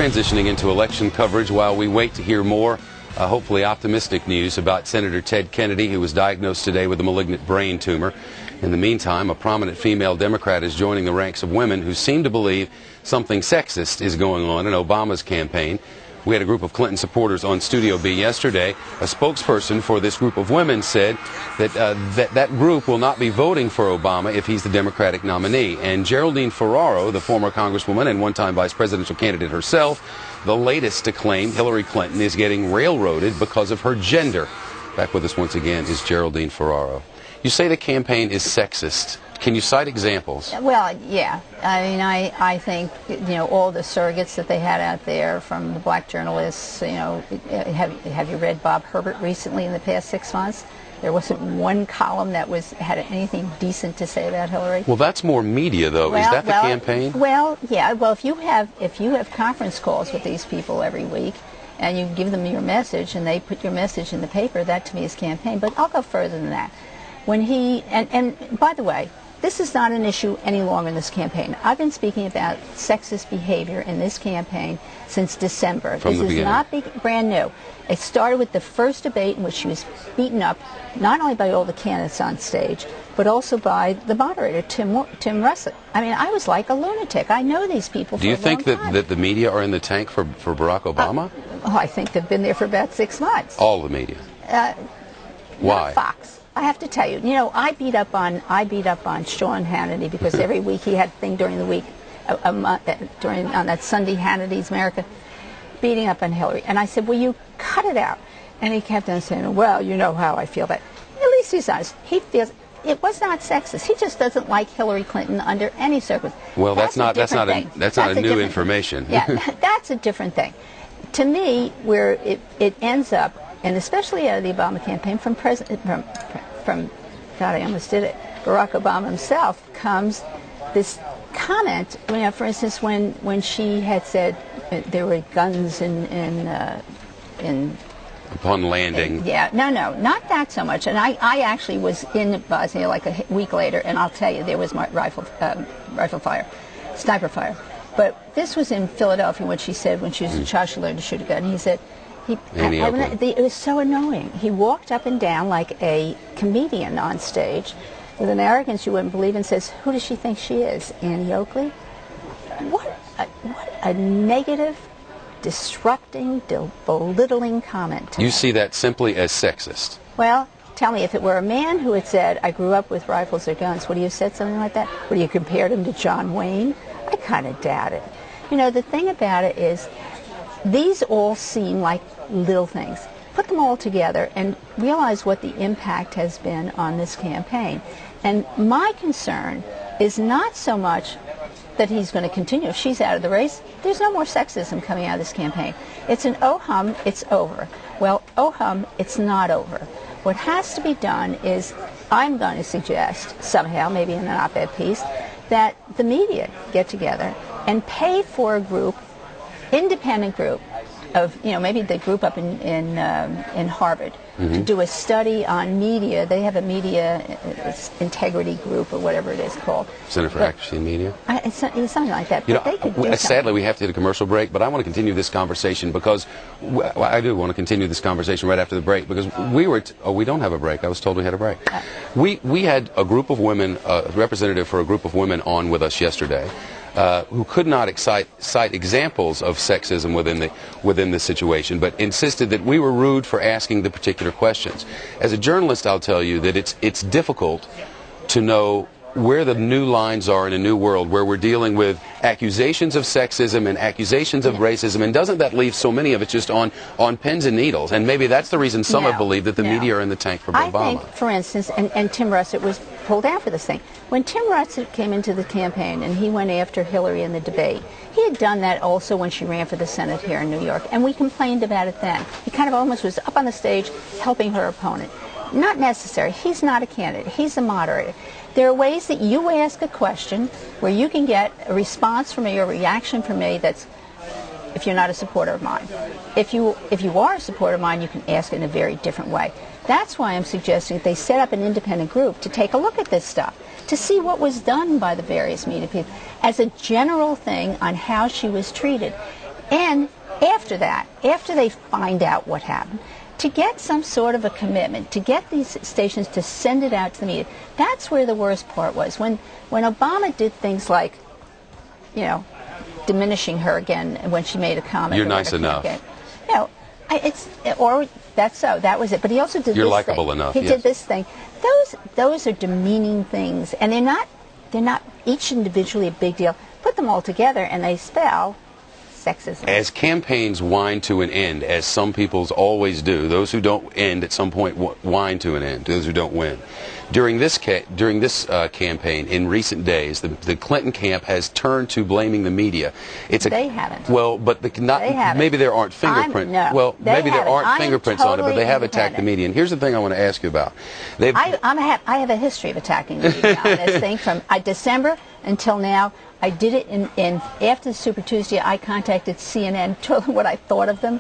transitioning into election coverage while we wait to hear more, hopefully optimistic news about Senator Ted Kennedy, who was diagnosed today with a malignant brain tumor. In the meantime, a prominent female Democrat is joining the ranks of women who seem to believe something sexist is going on in Obama's campaign. We had a group of Clinton supporters on Studio B yesterday. A spokesperson for this group of women said that that group will not be voting for Obama if he's the Democratic nominee. And Geraldine Ferraro, the former congresswoman and one-time vice presidential candidate herself, the latest to claim Hillary Clinton is getting railroaded because of her gender. Back with us once again is Geraldine Ferraro. You say the campaign is sexist. Can you cite examples? Well, yeah. I mean, I think, all the surrogates that they had out there from the black journalists, have you read Bob Herbert recently in the past 6 months? There wasn't one column that had anything decent to say about Hillary. Well, that's more media, though. Is that the campaign? Well, yeah. Well, if you have conference calls with these people every week, and you give them your message, and they put your message in the paper, that to me is campaign. But I'll go further than that. When and by the way, this is not an issue any longer in this campaign. I've been speaking about sexist behavior in this campaign since December. From the beginning. This is not brand new. It started with the first debate in which she was beaten up, not only by all the candidates on stage, but also by the moderator, Tim Russell. I mean, I was like a lunatic. I know these people for a long time. Do you think that the media are in the tank for Barack Obama? I think they've been there for about 6 months. All the media? Why? Fox. I have to tell you, I beat up on Sean Hannity because every week he had a thing during the week, on that Sunday Hannity's America, beating up on Hillary. And I said, well, you cut it out. And he kept on saying, well, you know how I feel. But at least he's honest. He feels it was not sexist. He just doesn't like Hillary Clinton under any circumstances. Well, that's not a new information. Yeah, that's a different thing. To me, where it ends up, and especially out of the Obama campaign, from God, I almost did it, Barack Obama himself, comes this comment. For instance, when she had said there were guns in upon landing. No, not that so much. And I actually was in Bosnia like a week later, and I'll tell you, there was rifle fire, sniper fire. But this was in Philadelphia when she said when she was a child she learned to shoot a gun. And he said, it was so annoying. He walked up and down like a comedian on stage with an arrogance you wouldn't believe and says, who does she think she is, Annie Oakley? What a negative, disrupting, belittling comment. You see that simply as sexist? Well, tell me, if it were a man who had said, I grew up with rifles or guns, would you have said something like that? Would you have compared him to John Wayne? I kind of doubt it. The thing about it is, these all seem like little things. Put them all together and realize what the impact has been on this campaign. And my concern is not so much that he's going to continue. If she's out of the race, there's no more sexism coming out of this campaign. It's an oh-hum, it's over. Well, oh-hum, it's not over. What has to be done is, I'm going to suggest, somehow, maybe in an op-ed piece, that the media get together and pay for a group, independent group, of maybe the group up in Harvard, to do a study on media. They have a media integrity group or whatever it is called. Center for Accuracy in Media. It's something like that. But they could do sadly, we have to hit a commercial break, but I want to continue this conversation because I do want to continue this conversation right after the break because we don't have a break. I was told we had a break. We had a group of women, a representative for a group of women on with us yesterday. Who could not cite examples of sexism within the situation, but insisted that we were rude for asking the particular questions. As a journalist, I'll tell you that it's difficult to know where the new lines are in a new world where we're dealing with accusations of sexism and accusations of racism, and doesn't that leave so many of it just on pins and needles? And maybe that's the reason some have believed that the media are in the tank for Obama. I think, for instance, and Tim Russert was pulled out for this thing. When Tim Russert came into the campaign and he went after Hillary in the debate, he had done that also when she ran for the Senate here in New York, and we complained about it then. He kind of almost was up on the stage helping her opponent. Not necessary. He's not a candidate. He's a moderator. There are ways that you ask a question where you can get a response from me or a reaction from me that's, if you're not a supporter of mine. If you are a supporter of mine, you can ask it in a very different way. That's why I'm suggesting that they set up an independent group to take a look at this stuff, to see what was done by the various media people as a general thing on how she was treated. And after that, after they find out what happened, to get some sort of a commitment, to get these stations to send it out to the media, that's where the worst part was. When Obama did things like, you know, diminishing her again when she made a comment. You're nice enough. You know, that was it. But he also did this thing. You're likable enough. He did this thing. Those are demeaning things, and they're not each individually a big deal. Put them all together, and they spell sexism. As campaigns wind to an end, as some people's always do, those who don't end at some point wind to an end, those who don't win. During this campaign, in recent days, the Clinton camp has turned to blaming the media. They haven't. Well, but maybe there aren't fingerprints. Maybe there aren't fingerprints on it, but they have attacked the media. And here's the thing I want to ask you about. I have a history of attacking the media on this thing from December until now. I did it after the Super Tuesday. I contacted CNN, told them what I thought of them.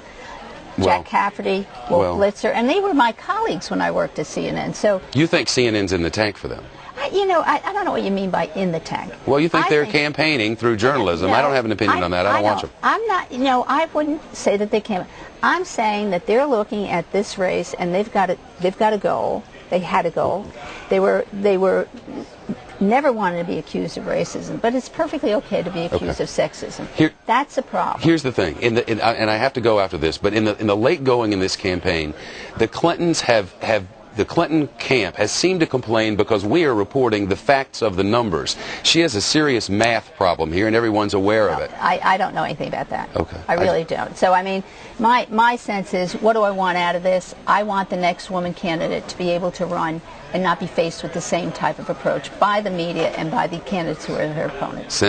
Jack Cafferty, Wolf Blitzer, and they were my colleagues when I worked at CNN. So you think CNN's in the tank for them? I don't know what you mean by in the tank. Well, you think they're campaigning through journalism. I don't have an opinion on that. I don't watch them. I'm not. I wouldn't say that they can't. I'm saying that they're looking at this race and they've got a goal. They had a goal. They were never wanted to be accused of racism, but it's perfectly okay to be accused of sexism. That's a problem. Here's the thing, and I have to go after this, but in the late going in this campaign, the Clintons the Clinton camp has seemed to complain because we are reporting the facts of the numbers. She has a serious math problem here, and everyone's aware of it. I don't know anything about that. Okay. I really don't. So, I mean, my sense is, what do I want out of this? I want the next woman candidate to be able to run and not be faced with the same type of approach by the media and by the candidates who are her opponents.